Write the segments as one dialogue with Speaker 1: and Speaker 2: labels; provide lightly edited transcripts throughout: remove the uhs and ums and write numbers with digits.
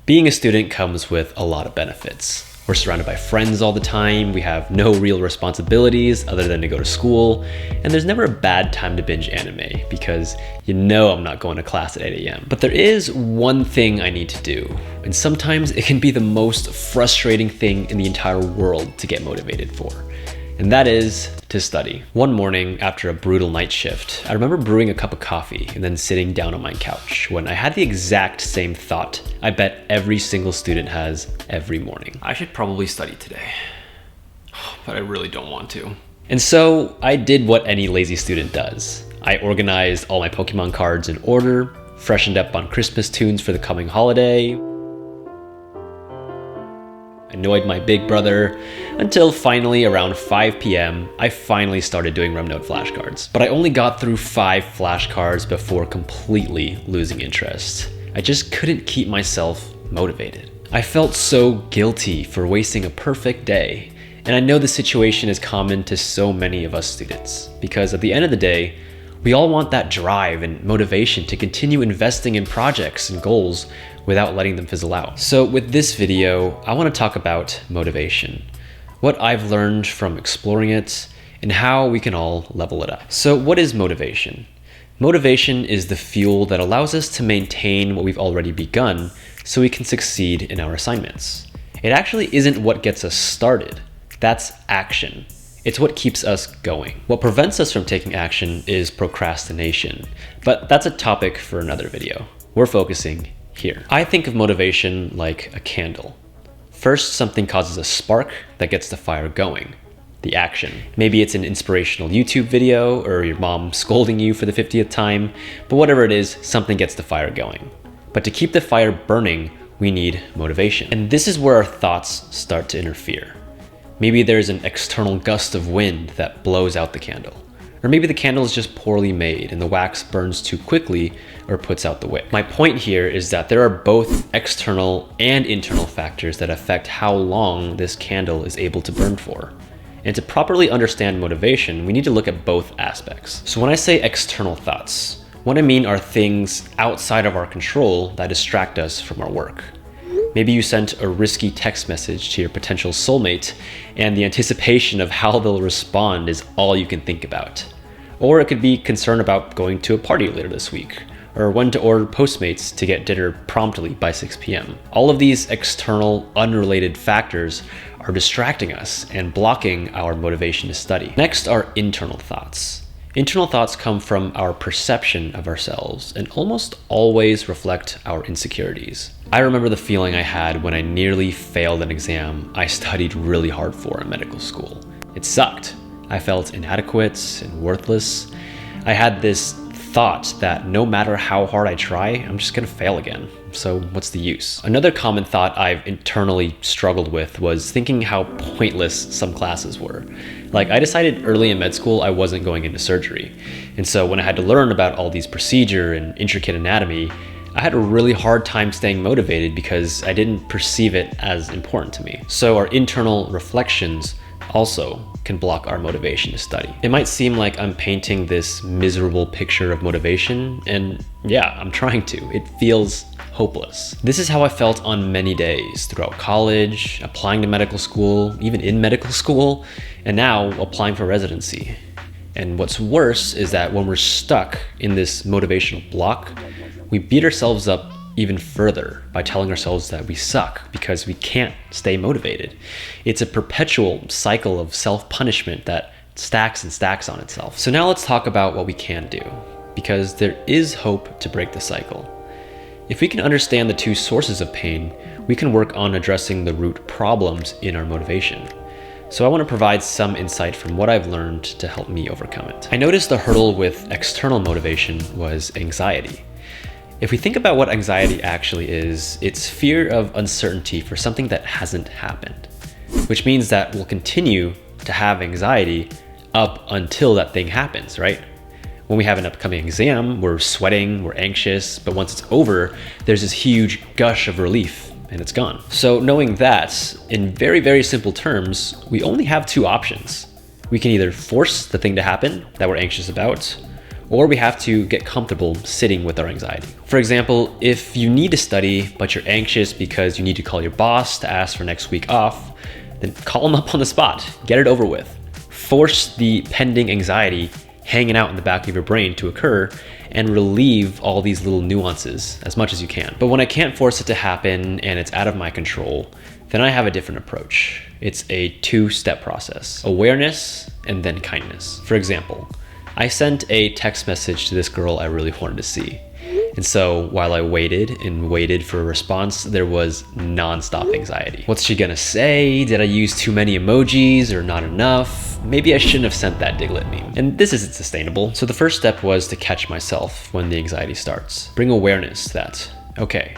Speaker 1: Being a student comes with a lot of benefits. We're surrounded by friends all the time, we have no real responsibilities other than to go to school, and there's never a bad time to binge anime because you know I'm not going to class at 8 a.m. But there is one thing I need to do, and sometimes it can be the most frustrating thing in the entire world to get motivated for, and that is to study. One morning after a brutal night shift, I remember brewing a cup of coffee and then sitting down on my couch when I had the exact same thought I bet every single student has every morning. I should probably study today, but I really don't want to. And so I did what any lazy student does. I organized all my Pokemon cards in order, freshened up on Christmas tunes for the coming holiday, annoyed my big brother, until finally around 5 p.m. I finally started doing RemNode flashcards. But I only got through 5 flashcards before completely losing interest. I just couldn't keep myself motivated. I felt so guilty for wasting a perfect day, and I know the situation is common to so many of us students, because at the end of the day, we all want that drive and motivation to continue investing in projects and goals without letting them fizzle out. So with this video, I want to talk about motivation, what I've learned from exploring it, and how we can all level it up. So what is motivation? Motivation is the fuel that allows us to maintain what we've already begun so we can succeed in our assignments. It actually isn't what gets us started, that's action. It's what keeps us going. What prevents us from taking action is procrastination, but that's a topic for another video. We're focusing here. I think of motivation like a candle. First, something causes a spark that gets the fire going, the action. Maybe it's an inspirational YouTube video or your mom scolding you for the 50th time, but whatever it is, something gets the fire going. But to keep the fire burning, we need motivation. And this is where our thoughts start to interfere. Maybe there's an external gust of wind that blows out the candle. Or maybe the candle is just poorly made and the wax burns too quickly or puts out the wick. My point here is that there are both external and internal factors that affect how long this candle is able to burn for. And to properly understand motivation, we need to look at both aspects. So when I say external thoughts, what I mean are things outside of our control that distract us from our work. Maybe you sent a risky text message to your potential soulmate and the anticipation of how they'll respond is all you can think about. Or it could be concern about going to a party later this week, or when to order Postmates to get dinner promptly by 6 p.m. All of these external, unrelated factors are distracting us and blocking our motivation to study. Next are internal thoughts. Internal thoughts come from our perception of ourselves and almost always reflect our insecurities. I remember the feeling I had when I nearly failed an exam I studied really hard for in medical school. It sucked. I felt inadequate and worthless. I had this thought that no matter how hard I try, I'm just gonna fail again. So what's the use? Another common thought I've internally struggled with was thinking how pointless some classes were. Like, I decided early in med school I wasn't going into surgery. And so when I had to learn about all these procedure and intricate anatomy, I had a really hard time staying motivated because I didn't perceive it as important to me. So our internal reflections also can block our motivation to study. It might seem like I'm painting this miserable picture of motivation, and yeah, I'm trying to. It feels hopeless. This is how I felt on many days throughout college, applying to medical school, even in medical school, and now applying for residency. And what's worse is that when we're stuck in this motivational block, we beat ourselves up even further by telling ourselves that we suck because we can't stay motivated. It's a perpetual cycle of self-punishment that stacks and stacks on itself. So now let's talk about what we can do, because there is hope to break the cycle. If we can understand the two sources of pain, we can work on addressing the root problems in our motivation. So I want to provide some insight from what I've learned to help me overcome it. I noticed the hurdle with external motivation was anxiety. If we think about what anxiety actually is, it's fear of uncertainty for something that hasn't happened, which means that we'll continue to have anxiety up until that thing happens, right? When we have an upcoming exam, we're sweating, we're anxious, but once it's over, there's this huge gush of relief and it's gone. So knowing that, in very, very simple terms, we only have two options. We can either force the thing to happen that we're anxious about, or we have to get comfortable sitting with our anxiety. For example, if you need to study, but you're anxious because you need to call your boss to ask for next week off, then call them up on the spot, get it over with. Force the pending anxiety hanging out in the back of your brain to occur and relieve all these little nuances as much as you can. But when I can't force it to happen and it's out of my control, then I have a different approach. It's a two-step process: awareness and then kindness. For example, I sent a text message to this girl I really wanted to see. And so while I waited and waited for a response, there was nonstop anxiety. What's she gonna say? Did I use too many emojis or not enough? Maybe I shouldn't have sent that Diglett meme. And this isn't sustainable. So the first step was to catch myself when the anxiety starts. Bring awareness that, okay,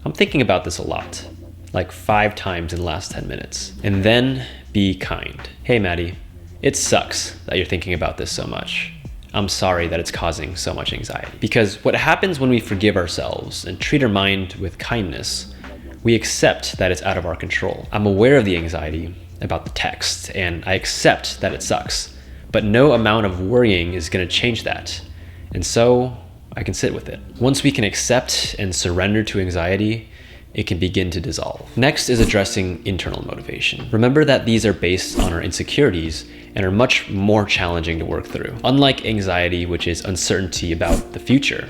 Speaker 1: I'm thinking about this a lot, like 5 times in the last 10 minutes. And then be kind. Hey, Matty, it sucks that you're thinking about this so much. I'm sorry that it's causing so much anxiety. Because what happens when we forgive ourselves and treat our mind with kindness, we accept that it's out of our control. I'm aware of the anxiety about the text, and I accept that it sucks, but no amount of worrying is gonna change that. And so I can sit with it. Once we can accept and surrender to anxiety, it can begin to dissolve. Next is addressing internal motivation. Remember that these are based on our insecurities and are much more challenging to work through. Unlike anxiety, which is uncertainty about the future,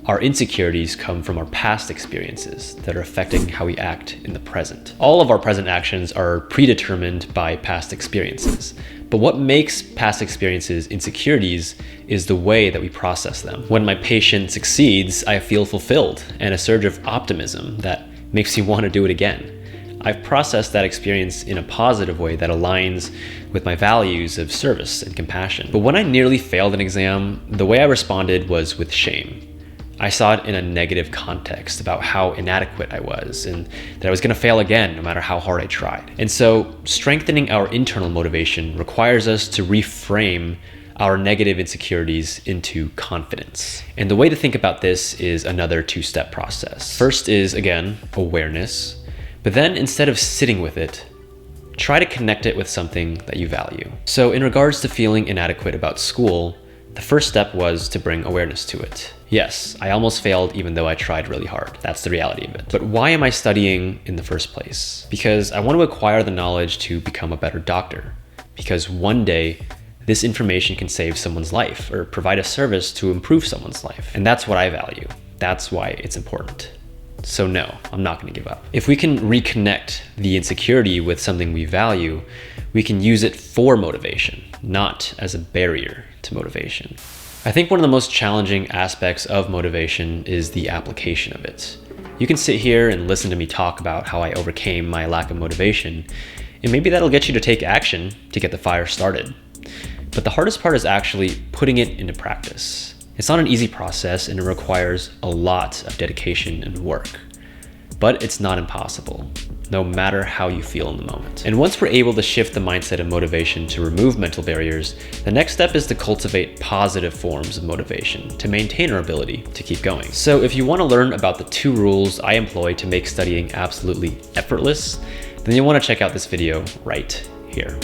Speaker 1: our insecurities come from our past experiences that are affecting how we act in the present. All of our present actions are predetermined by past experiences. But what makes past experiences insecurities is the way that we process them. When my patient succeeds, I feel fulfilled and a surge of optimism that makes me want to do it again. I've processed that experience in a positive way that aligns with my values of service and compassion. But when I nearly failed an exam, the way I responded was with shame. I saw it in a negative context about how inadequate I was and that I was going to fail again no matter how hard I tried. And so strengthening our internal motivation requires us to reframe our negative insecurities into confidence. And the way to think about this is another two-step process. First is, again, awareness. But then instead of sitting with it, try to connect it with something that you value. So in regards to feeling inadequate about school, the first step was to bring awareness to it. Yes, I almost failed even though I tried really hard. That's the reality of it. But why am I studying in the first place? Because I want to acquire the knowledge to become a better doctor. Because one day, this information can save someone's life or provide a service to improve someone's life. And that's what I value. That's why it's important. So no, I'm not going to give up. If we can reconnect the insecurity with something we value, we can use it for motivation, not as a barrier to motivation. I think one of the most challenging aspects of motivation is the application of it. You can sit here and listen to me talk about how I overcame my lack of motivation, and maybe that'll get you to take action to get the fire started. But the hardest part is actually putting it into practice. It's not an easy process and it requires a lot of dedication and work, but it's not impossible, no matter how you feel in the moment. And once we're able to shift the mindset of motivation to remove mental barriers, the next step is to cultivate positive forms of motivation to maintain our ability to keep going. So if you want to learn about the 2 rules I employ to make studying absolutely effortless, then you'll want to check out this video right here.